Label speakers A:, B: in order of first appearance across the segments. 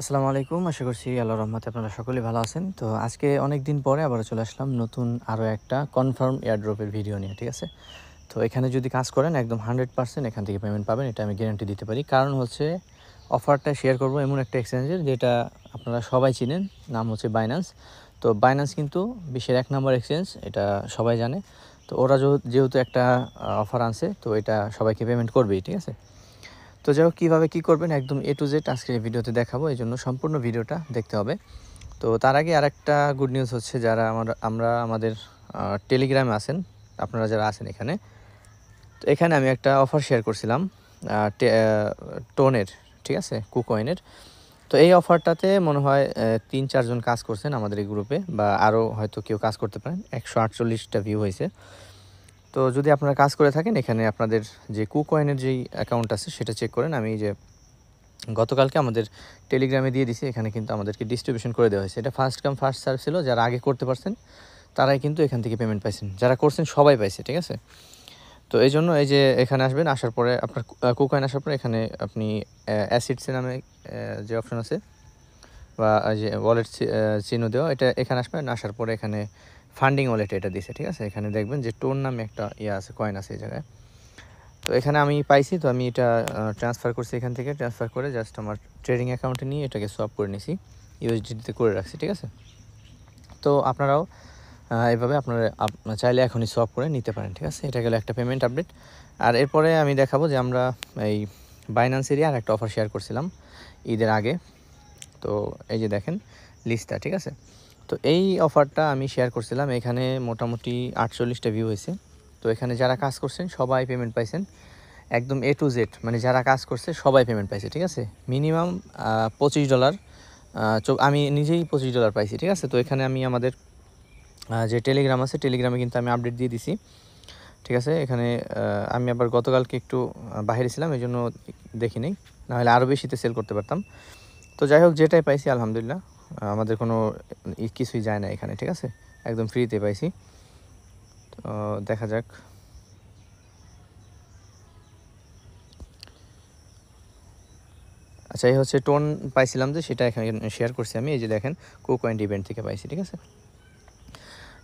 A: আসসালামু আলাইকুম। আশা করছি আল্লাহর রহমতে আপনারা সকলেই ভালো আছেন। তো আজকে অনেক দিন পরে আবারও চলে আসলাম নতুন আরও একটা কনফার্ম এয়ারড্রপের ভিডিও নিয়ে, ঠিক আছে? তো এখানে যদি কাজ করেন একদম 100% এখান থেকে পেমেন্ট পাবেন, এটা আমি গ্যারান্টি দিতে পারি। কারণ হচ্ছে অফারটা শেয়ার করব এমন একটা এক্সচেঞ্জের যেটা আপনারা সবাই চিনেন, নাম হচ্ছে বাইন্যান্স। তো বাইন্যান্স কিন্তু বিশ্বের 1 নম্বর এক্সচেঞ্জ, এটা সবাই জানে। তো ওরা যেহেতু একটা অফার আনছে, তো এটা সবাইকে পেমেন্ট করবেই, ঠিক আছে? তো যাই হোক, কীভাবে কী করবেন একদম A to Z আজকে এই ভিডিওতে দেখাবো, এই জন্য সম্পূর্ণ ভিডিওটা দেখতে হবে। তো তার আগে আরেকটা গুড নিউজ হচ্ছে, যারা আমরা আমাদের টেলিগ্রামে আছেন, আপনারা যারা আছেন এখানে, তো এখানে আমি একটা অফার শেয়ার করছিলাম টোনের, ঠিক আছে, কুকয়েনের। তো এই অফারটাতে মনে হয় 3-4 জন কাজ করছেন আমাদের এই গ্রুপে, বা আরও হয়তো কেউ কাজ করতে পারেন। 148টা ভিউ হয়েছে। তো যদি আপনারা কাজ করে থাকেন, এখানে আপনাদের যে কুকয়েনের যেই অ্যাকাউন্ট আছে সেটা চেক করেন। আমি যে গতকালকে আমাদের টেলিগ্রামে দিয়ে দিছি, এখানে কিন্তু আমাদেরকে ডিস্ট্রিবিউশন করে দেওয়া হয়েছে। এটা ফার্স্ট কাম ফার্স্ট সার্ভ ছিল। যারা আগে করতে পারছেন তারাই কিন্তু এখান থেকে পেমেন্ট পাইছেন, যারা করছেন সবাই পাইছে, ঠিক আছে? তো এই জন্য এই যে এখানে আসবেন, আসার পরে আপনার কুকয়েন আসার পরে এখানে আপনি অ্যাসিডস নামে যে অপশন আছে, বা যে ওয়ালেট চিহ্ন দেওয়া, এটা এখানে আসবেন। আসার পরে এখানে ফান্ডিং ওয়ালেট এটা দিছে, ঠিক আছে? এখানে দেখবেন যে টোন নামে একটা আছে, কয়েন আছে এই জায়গায়। তো এখানে আমি পাইছি, তো আমি এটা ট্রান্সফার করছি। এখান থেকে ট্রান্সফার করে জাস্ট আমার ট্রেডিং অ্যাকাউন্টে নিয়ে এটাকে সোয়াপ করে নিছি, ইউএসডিতে করে রাখছি, ঠিক আছে? তো আপনারাও এভাবে আপনারা চাইলে এখনই সোয়াপ করে নিতে পারেন, ঠিক আছে? এটা গেল একটা পেমেন্ট আপডেট। আর এরপরে আমি দেখাবো যে আমরা এই বাইন্যান্সেরই আর একটা অফার শেয়ার করছিলাম ঈদের আগে। তো এই যে দেখেন লিস্টটা, ঠিক আছে? তো এই অফারটা আমি শেয়ার করছিলাম, এখানে মোটামুটি 48টা ভিউ হয়েছে। তো এখানে যারা কাজ করছেন সবাই পেমেন্ট পাইছেন, একদম A to Z, মানে যারা কাজ করছে সবাই পেমেন্ট পাইছে, ঠিক আছে? মিনিমাম $25, আমি নিজেই $25 পাইছি, ঠিক আছে? তো এখানে আমি আমাদের যে টেলিগ্রাম আছে, টেলিগ্রামে কিন্তু আমি আপডেট দিয়ে দিছি, ঠিক আছে? এখানে আমি আবার গতকালকে একটু বাইরে ছিলাম, এই জন্য দেখি নেই, নাহলে আরও বেশিতে সেল করতে পারতাম। তো যাই হোক, যেটাই পাইছি আলহামদুলিল্লাহ, আমাদের কোনো কিছুই যায় না এখানে, ঠিক আছে? একদম ফ্রিতে পাইছি। তো দেখা যাক। আচ্ছা, এই হচ্ছে টোন পাইছিলাম যে, সেটা এখানে শেয়ার করছি আমি। এই যে দেখেন কুকয়েন ইভেন্ট থেকে পাইছি, ঠিক আছে?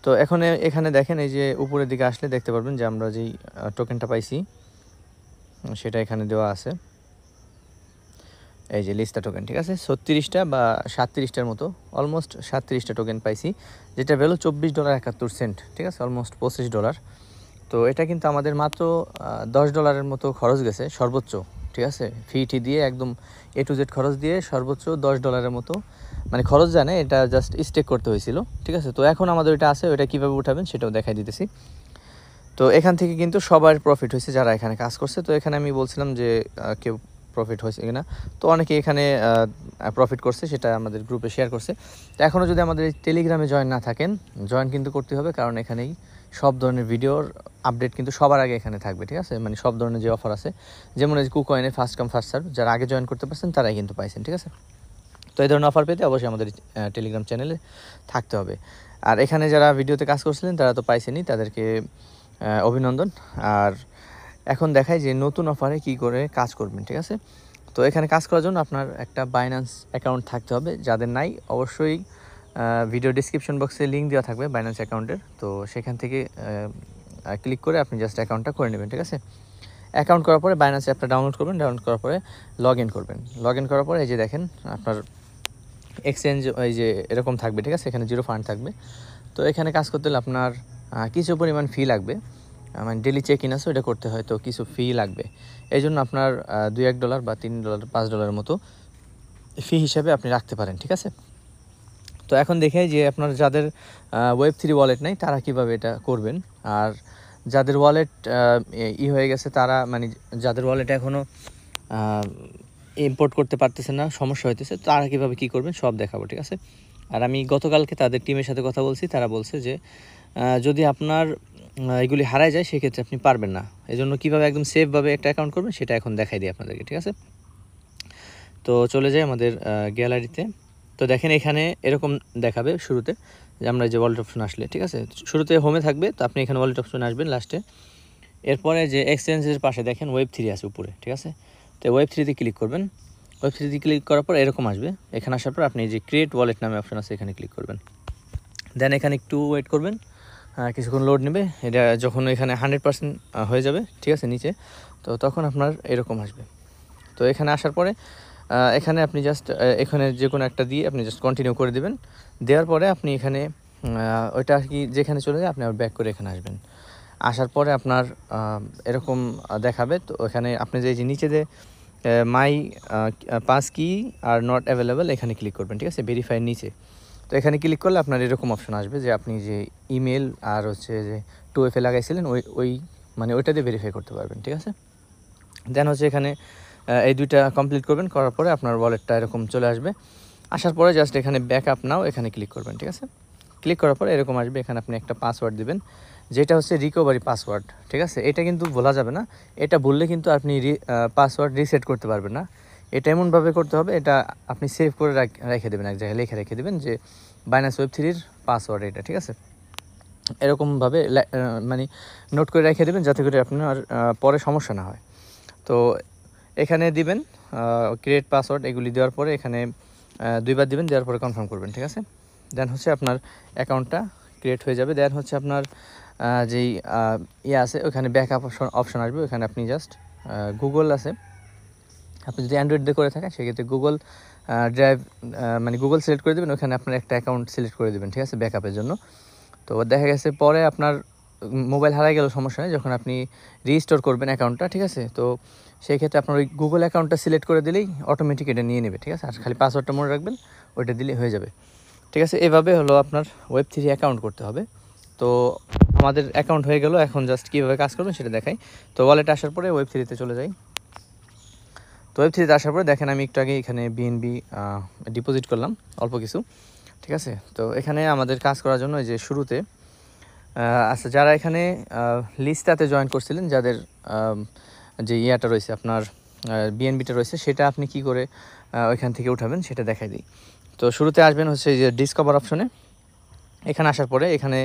A: তো এখন এখানে দেখেন, এই যে উপরের দিকে আসলে দেখতে পারবেন যে আমরা যেই টোকেনটা পাইছি সেটা এখানে দেওয়া আছে। এই যে লিস্টা টোকেন, ঠিক আছে? 36টা বা 37টার মতো, অলমোস্ট 37টা টোকেন পাইছি, যেটা ভ্যালু $24.71, ঠিক আছে? অলমোস্ট $25। তো এটা কিন্তু আমাদের মাত্র $10 মতো খরচ গেছে সর্বোচ্চ, ঠিক আছে? ফি দিয়ে একদম A to Z খরচ দিয়ে সর্বোচ্চ $10 মতো, মানে খরচ যায় না, এটা জাস্ট স্টেক করতে হয়েছিল, ঠিক আছে? তো এখন আমাদের এটা আছে, ওটা কীভাবে উঠাবেন সেটাও দেখাই দিতেছি। তো এখান থেকে কিন্তু সবার প্রফিট হয়েছে যারা এখানে কাজ করছে। তো এখানে আমি বলছিলাম যে কেউ প্রফিট হয়েছে কিনা, তো অনেকে এখানে প্রফিট করছে, সেটা আমাদের গ্রুপে শেয়ার করছে। তো এখনও যদি আমাদের টেলিগ্রামে জয়েন না থাকেন, জয়েন কিন্তু করতে হবে, কারণ এখানেই সব ধরনের ভিডিওর আপডেট কিন্তু সবার আগে এখানে থাকবে, ঠিক আছে? মানে সব ধরনের যে অফার আছে, যেমন এই কুকয়েনে ফার্স্ট কাম ফার্স্ট সার্ভ, যারা আগে জয়েন করতে পারছেন তারাই কিন্তু পাইছেন, ঠিক আছে? তো এই ধরনের অফার পেতে অবশ্যই আমাদের টেলিগ্রাম চ্যানেলে থাকতে হবে। আর এখানে যারা ভিডিওতে কাজ করছিলেন তারা তো পাইছেনই, তাদেরকে অভিনন্দন। আর এখন দেখাই যে নতুন অফারে কি করে কাজ করবেন, ঠিক আছে? তো এখানে কাজ করার জন্য আপনার একটা বাইন্যান্স অ্যাকাউন্ট থাকতে হবে। যাদের নাই, অবশ্যই ভিডিও ডিসক্রিপশন বক্সে লিঙ্ক দেওয়া থাকবে বাইন্যান্স অ্যাকাউন্টের, তো সেখান থেকে ক্লিক করে আপনি জাস্ট অ্যাকাউন্টটা করে নেবেন, ঠিক আছে? অ্যাকাউন্ট করার পরে বাইন্যান্স অ্যাপটা ডাউনলোড করবেন, ডাউনলোড করার পরে লগ ইন করবেন। লগ ইন করার পরে এই যে দেখেন আপনার এক্সচেঞ্জ এই যে এরকম থাকবে, ঠিক আছে? এখানে 0 ফান্ড থাকবে। তো এখানে কাজ করতে হলে আপনার কিছু পরিমাণ ফি লাগবে, মানে ডেলি চেক ইন আছে, ওটা করতে হয়, তো কিছু ফি লাগবে। এই জন্য আপনার $2-1 বা $3 $5 মতো ফি হিসাবে আপনি রাখতে পারেন, ঠিক আছে? তো এখন দেখে যে আপনার যাদের Web3 ওয়ালেট নেই তারা কিভাবে এটা করবেন, আর যাদের ওয়ালেট হয়ে গেছে, তারা মানে যাদের ওয়ালেট এখনও ইম্পোর্ট করতে পারতেছে না, সমস্যা হইতেছে, তারা কীভাবে কী করবেন সব দেখাবো, ঠিক আছে? আর আমি গতকালকে তাদের টিমের সাথে কথা বলছি, তারা বলছে যে যদি আপনার এগুলি হারায় যায় সেক্ষেত্রে আপনি পারবেন না। এই জন্য কীভাবে একদম সেফভাবে একটা অ্যাকাউন্ট করবেন সেটা এখন দেখাই দিই আপনাদেরকে, ঠিক আছে? তো চলে যাই আমাদের গ্যালারিতে। তো দেখেন এখানে এরকম দেখাবে শুরুতে, যে আমরা যে ওয়ালেট অপশন আসলে, ঠিক আছে? শুরুতে হোমে থাকবে, তো আপনি এখানে ওয়ালেট অপশন আসবেন লাস্টে। এরপরে যে এক্সচেঞ্জের পাশে দেখেন Web3 আছে উপরে, ঠিক আছে? তো Web3তে ক্লিক করবেন। ওয়েবসাইটে ক্লিক করার পর এরকম আসবে। এখানে আসার পর আপনি যে ক্রিয়েট ওয়ালেট নামে অপশন আছে এখানে ক্লিক করবেন। দেন এখানে একটু ওয়েট করবেন, কিছুক্ষণ লোড নেবে। এটা যখন এখানে 100% হয়ে যাবে, ঠিক আছে, নিচে, তো তখন আপনার এরকম আসবে। তো এখানে আসার পরে এখানে আপনি জাস্ট এখানে যে কোনো একটা দিয়ে আপনি জাস্ট কন্টিনিউ করে দেবেন। দেওয়ার পরে আপনি এখানে ওইটা আর কি যেখানে চলে যায় আপনি আবার ব্যাক করে এখানে আসবেন। আসার পরে আপনার এরকম দেখাবে। তো এখানে আপনি যে নিচে যে মাই পাস কি আর নট অ্যাভেলেবেল এখানে ক্লিক করবেন, ঠিক আছে, ভেরিফাইয়ের নিচে। তো এখানে ক্লিক করলে আপনার এরকম অপশন আসবে যে আপনি যে ইমেল আর হচ্ছে যে 2FA লাগাইছিলেন ওই মানে ওইটা দিয়ে ভেরিফাই করতে পারবেন, ঠিক আছে। দেন হচ্ছে এখানে এই দুইটা কমপ্লিট করবেন, করার পরে আপনার ওয়ালেটটা এরকম চলে আসবে। আসার পরে জাস্ট এখানে ব্যাকআপ নাও এখানে ক্লিক করবেন, ঠিক আছে। ক্লিক করার পরে এরকম আসবে। এখানে আপনি একটা পাসওয়ার্ড দিবেন, যেটা হচ্ছে রিকভারি পাসওয়ার্ড, ঠিক আছে। এটা কিন্তু ভোলা যাবে না। এটা বললে কিন্তু আপনি পাসওয়ার্ড রিসেট করতে পারবেন না। এটা এমনভাবে করতে হবে, এটা আপনি সেভ করে রেখে দেবেন, এক জায়গায় লিখে রেখে দেবেন যে বাইনান্স ওয়েব3 পাসওয়ার্ড এটা, ঠিক আছে। এরকমভাবে মানে নোট করে রেখে দেবেন যাতে করে আপনার পরে সমস্যা না হয়। তো এখানে দিবেন ক্রিয়েট পাসওয়ার্ড, এগুলি দেওয়ার পরে এখানে দুইবার দিবেন, দেওয়ার পরে কনফার্ম করবেন, ঠিক আছে। দেন হচ্ছে আপনার অ্যাকাউন্টটা ক্রিয়েট হয়ে যাবে। দেন হচ্ছে আপনার যেই আছে ওখানে ব্যাকআপ অপশন আসবে। ওখানে আপনি জাস্ট গুগল আছে, আপনি যদি অ্যান্ড্রয়েড দিয়ে করে থাকেন সেক্ষেত্রে গুগল ড্রাইভ মানে গুগল সিলেক্ট করে দেবেন। ওখানে আপনার একটা অ্যাকাউন্ট সিলেক্ট করে দেবেন, ঠিক আছে, ব্যাকআপের জন্য। তো দেখা গেছে পরে আপনার মোবাইল হারাই গেল, সমস্যা নেই, যখন আপনি রিস্টোর করবেন অ্যাকাউন্টটা, ঠিক আছে। তো সেই ক্ষেত্রে আপনার ওই গুগল অ্যাকাউন্টটা সিলেক্ট করে দিলেই অটোমেটিক এটা নিয়ে নেবে, ঠিক আছে। আর খালি পাসওয়ার্ডটা মনে রাখবেন, ওইটা দিলেই হয়ে যাবে, ঠিক আছে। এভাবে হলো আপনার ওয়েব3 অ্যাকাউন্ট করতে হবে। তো আমাদের অ্যাকাউন্ট হয়ে গেল, এখন জাস্ট কীভাবে কাজ করবেন সেটা দেখাই। তো ওয়ালেটে আসার পরে ওয়েব3তে চলে যাই। তো ওয়েব3তে আসার পরে দেখেন আমি একটু আগে এখানে বিএনবি ডিপোজিট করলাম অল্প কিছু, ঠিক আছে। তো এখানে আমাদের কাজ করার জন্য এই যে শুরুতে আচ্ছা, যারা এখানে লিস্টটাতে জয়েন করছিলেন, যাদের যে ইয়াটা রয়েছে আপনার বিএনবিটা রয়েছে, সেটা আপনি কি করে ওইখান থেকে উঠাবেন সেটা দেখাই দিই। তো শুরুতে আসবেন হচ্ছে এই যে ডিসকভার অপশনে। এখানে আসার পরে এখানে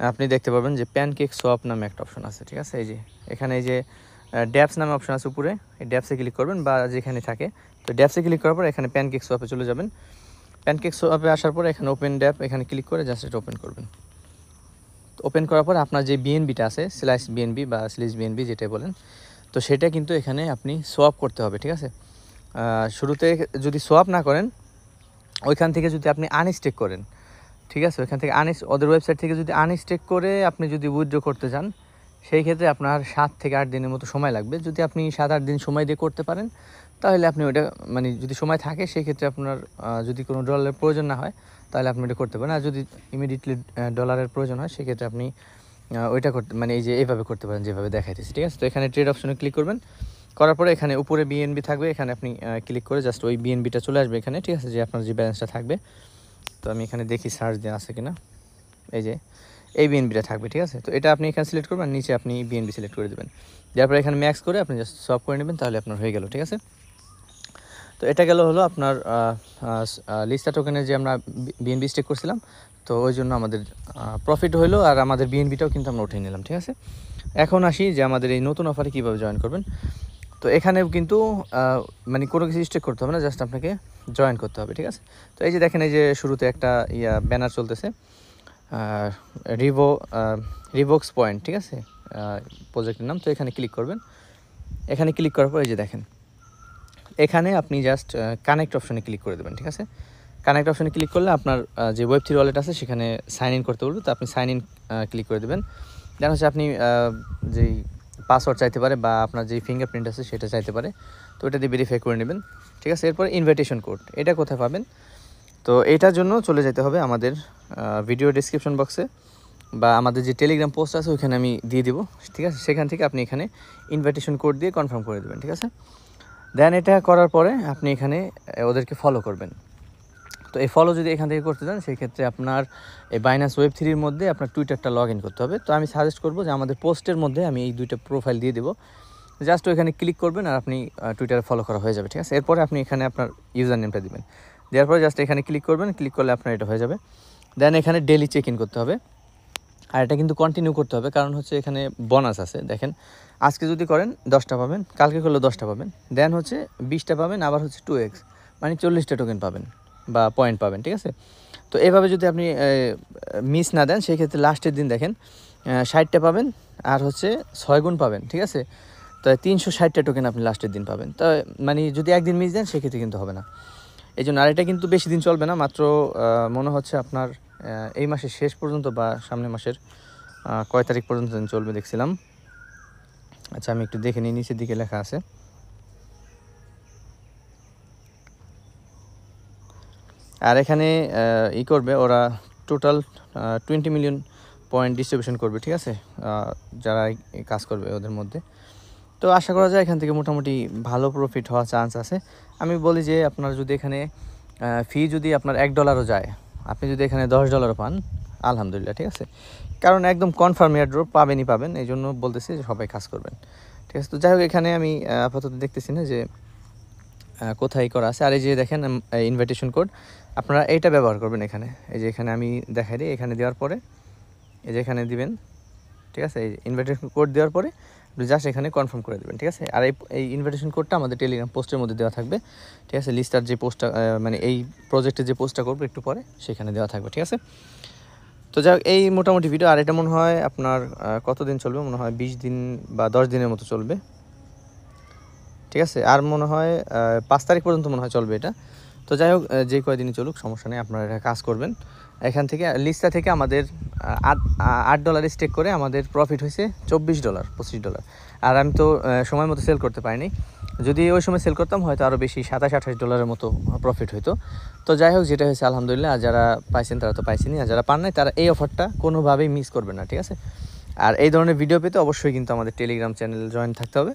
A: আপনি দেখতে পাবেন যে প্যানকেক সোয়াপ নামে একটা অপশন আছে, ঠিক আছে। এই যে এখানে এই যে ড্যাপস নামে অপশন আছে উপরে, এই ড্যাপসে ক্লিক করবেন বা যেখানে থাকে। তো ড্যাপসে ক্লিক করার পর এখানে প্যানকেক সোয়াপে চলে যাবেন। প্যানকেক সোয়াপে আসার পরে এখানে ওপেন ড্যাপ এখানে ক্লিক করে জাস্ট এটা ওপেন করবেন। ওপেন করার পর আপনার যে বিএনবিটা আছে, স্ল্যাশ বিএনবি বা স্লিজ বিএনবি যেটা বলেন, তো সেটা কিন্তু এখানে আপনি সোয়াপ করতে হবে, ঠিক আছে। শুরুতে যদি সোয়াপ না করেন, ওইখান থেকে যদি আপনি আনস্টেক করেন, ঠিক আছে, ওইখান থেকে ওদের ওয়েবসাইট থেকে যদি আনস্টেক করে আপনি যদি উইথড্র করতে চান, সেই ক্ষেত্রে আপনার 7 থেকে 8 দিনের মতো সময় লাগবে। যদি আপনি 7-8 দিন সময় দিয়ে করতে পারেন, তাহলে আপনি ওইটা মানে যদি সময় থাকে সেই ক্ষেত্রে আপনার যদি কোনো ডলারের প্রয়োজন না হয় তাহলে আপনি এটা করতে পারেন। আর যদি ইমিডিয়েটলি ডলারের প্রয়োজন হয় সেক্ষেত্রে আপনি ওইটা করতে মানে এই যে এইভাবে করতে পারেন যেভাবে দেখাইতেছি, ঠিক আছে। তো এখানে ট্রেড অপশনে ক্লিক করবেন, করার পরে এখানে উপরে বিএনবি থাকবে, এখানে আপনি ক্লিক করে জাস্ট ওই বিএনবিটা চলে আসবে এখানে, ঠিক আছে, যে আপনার যে ব্যালেন্সটা থাকবে। তো আমি এখানে দেখি সার্চ দেওয়া আছে কিনা, এই যে এই বিএনবিটা থাকবে, ঠিক আছে। তো এটা আপনি এখানে সিলেক্ট করবেন, নিচে আপনি বিএনবি সিলেক্ট করে দেবেন, তারপরে এখানে ম্যাক্স করে আপনি জাস্ট সলভ করে নেবেন, তাহলে আপনার হয়ে গেল, ঠিক আছে। তো এটা গেল হলো আপনার লিস্টা টোকেনের যে আমরা বিএনবি স্টেক করছিলাম, তো ওই জন্য আমাদের প্রফিট হলো আর আমাদের বিএনবিটাও কিন্তু আমরা উঠিয়ে নিলাম, ঠিক আছে। এখন আসি যে আমাদের এই নতুন অফারে কীভাবে জয়েন করবেন। তো এখানেও কিন্তু মানে কোনো কিছু স্টেক করতে হবে না, জাস্ট আপনাকে জয়েন করতে হবে, ঠিক আছে। তো এই যে দেখেন এই যে শুরুতে একটা ব্যানার চলতেছে রিভোক্স পয়েন্ট, ঠিক আছে, প্রজেক্টের নাম। তো এখানে ক্লিক করবেন, এখানে ক্লিক করার পর এই যে দেখেন এখানে আপনি জাস্ট কানেক্ট অপশনে ক্লিক করে দেবেন, ঠিক আছে। কানেক্ট অপশনে ক্লিক করলে আপনার যে ওয়েব3 ওয়ালেট আছে সেখানে সাইন ইন করতে বলবে, তো আপনি সাইন ইন ক্লিক করে দেবেন। দেন হচ্ছে আপনি যেই পাসওয়ার্ড চাইতে পারে বা আপনার যেই ফিঙ্গারপ্রিন্ট আছে সেটা চাইতে পারে, তো এটা দিয়ে ভেরিফাই করে নেবেন, ঠিক আছে। এরপর ইনভাইটেশন কোড, এটা কোথায় পাবেন? তো এটার জন্য চলে যেতে হবে আমাদের ভিডিও ডিসক্রিপশন বক্সে বা আমাদের যে টেলিগ্রাম পোস্ট আছে ওইখানে আমি দিয়ে দিব, ঠিক আছে। সেখান থেকে আপনি এখানে ইনভাইটেশন কোড দিয়ে কনফার্ম করে দেবেন, ঠিক আছে। দেন এটা করার পরে আপনি এখানে ওদেরকে ফলো করবেন। তো এই ফলো যদি এখান থেকে করতে চান সেই ক্ষেত্রে আপনার এই বাইনান্স ওয়েব3 মধ্যে আপনার টুইটারটা লগ ইন করতে হবে। তো আমি সাজেস্ট করবো যে আমাদের পোস্টের মধ্যে আমি এই দুইটা প্রোফাইল দিয়ে দেবো, জাস্ট ওইখানে ক্লিক করবেন আর আপনি টুইটারে ফলো করা হয়ে যাবে, ঠিক আছে। এরপরে আপনি এখানে আপনার ইউজার নেমটা দেবেন, দেওয়ার পরে জাস্ট এখানে ক্লিক করবেন, ক্লিক করলে আপনার এটা হয়ে যাবে। দেন এখানে ডেলি চেক ইন করতে হবে। আর এটা কিন্তু কন্টিনিউ করতে হবে, কারণ হচ্ছে এখানে বোনাস আছে। দেখেন আজকে যদি করেন 10টা পাবেন, কালকে করলেও 10টা পাবেন, দেন হচ্ছে 20টা পাবেন, আবার হচ্ছে 2x মানে 40টা টোকেন পাবেন বা পয়েন্ট পাবেন, ঠিক আছে। তো এভাবে যদি আপনি মিস না দেন, সেই ক্ষেত্রে লাস্টের দিন দেখেন 60টা পাবেন আর হচ্ছে 6 গুণ পাবেন, ঠিক আছে। তো 360টা টোকেন আপনি লাস্টের দিন পাবেন। তো মানে যদি একদিন মিস দেন সেক্ষেত্রে কিন্তু হবে না। এই জন্য, আর এটা কিন্তু বেশি দিন চলবে না, মাত্র মনে হচ্ছে আপনার এই মাসের শেষ পর্যন্ত বা সামনের মাসের কয় তারিখ পর্যন্ত চলবে দেখছিলাম। আচ্ছা আমি একটু দেখে নিই, নিচের দিকে লেখা আছে। আর এখানে করবে ওরা টোটাল 20 মিলিয়ন পয়েন্ট ডিস্ট্রিবিউশন করবে, ঠিক আছে, যারা এই কাজ করবে ওদের মধ্যে। তো আশা করা যায় এখান থেকে মোটামুটি ভালো প্রফিট হওয়ার চান্স আছে। আমি বলি যে আপনার যদি এখানে ফি যদি আপনার $1 যায়, আপনি যদি এখানে $10 পান, আলহামদুলিল্লাহ, ঠিক আছে। কারণ একদম কনফার্ম এয়ারড্রপ পাবেন, এই জন্য বলতেছি যে সবাই কাজ করবেন, ঠিক আছে। তো যাই হোক, এখানে আমি আপাতত দেখতেছি না যে কোথায় করা আছে। আর এই যে দেখেন ইনভাইটেশন কোড, আপনারা এইটা ব্যবহার করবেন এখানে। এই যে এখানে আমি দেখাই দিই, এখানে দেওয়ার পরে এই যে এখানে দিবেন, ঠিক আছে। এই ইনভাইটেশন কোড দেওয়ার পরে আপনি জাস্ট এখানে কনফার্ম করে দেবেন, ঠিক আছে। আর এই ইনভাইটেশন কোডটা আমাদের টেলিগ্রাম পোস্টের মধ্যে দেওয়া থাকবে, ঠিক আছে। লিস্টার যে পোস্টটা মানে এই প্রজেক্টের যে পোস্টটা করবো একটু পরে, সেখানে দেওয়া থাকবে, ঠিক আছে। তো যাই হোক, এই মোটামুটি ভিডিও। আর এটা মনে হয় আপনার কতদিন চলবে, মনে হয় 20 দিন বা 10 দিনের মতো চলবে, ঠিক আছে। আর মনে হয় 5 তারিখ পর্যন্ত মনে হয় চলবে এটা। তো যাই হোক, যে কয়দিনই চলুক সমস্যা নেই, আপনারা এটা কাজ করবেন। এখান থেকে লিস্টটা থেকে আমাদের $8 স্টেক করে আমাদের প্রফিট হয়েছে $24, $25। আর আমি তো সময় মতো সেল করতে পারিনি। যদি ওই সময় সেল করতাম হয়তো আরও বেশি $27-28 মতো প্রফিট হতো। তো যাই হোক, যেটা হয়েছে আলহামদুলিল্লাহ। আর যারা পাইছেন তারা তো পাইছেনই, আর যারা পান নাই তারা এই অফারটা কোনোভাবেই মিস করবেন না, ঠিক আছে। আর এই ধরনের ভিডিও পেতে অবশ্যই কিন্তু আমাদের টেলিগ্রাম চ্যানেল জয়েন থাকতে হবে।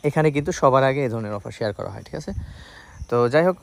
A: এখানে কিন্তু সবার আগে এই ধরনের অফার শেয়ার করা হয়, ঠিক আছে। তো যাই হোক,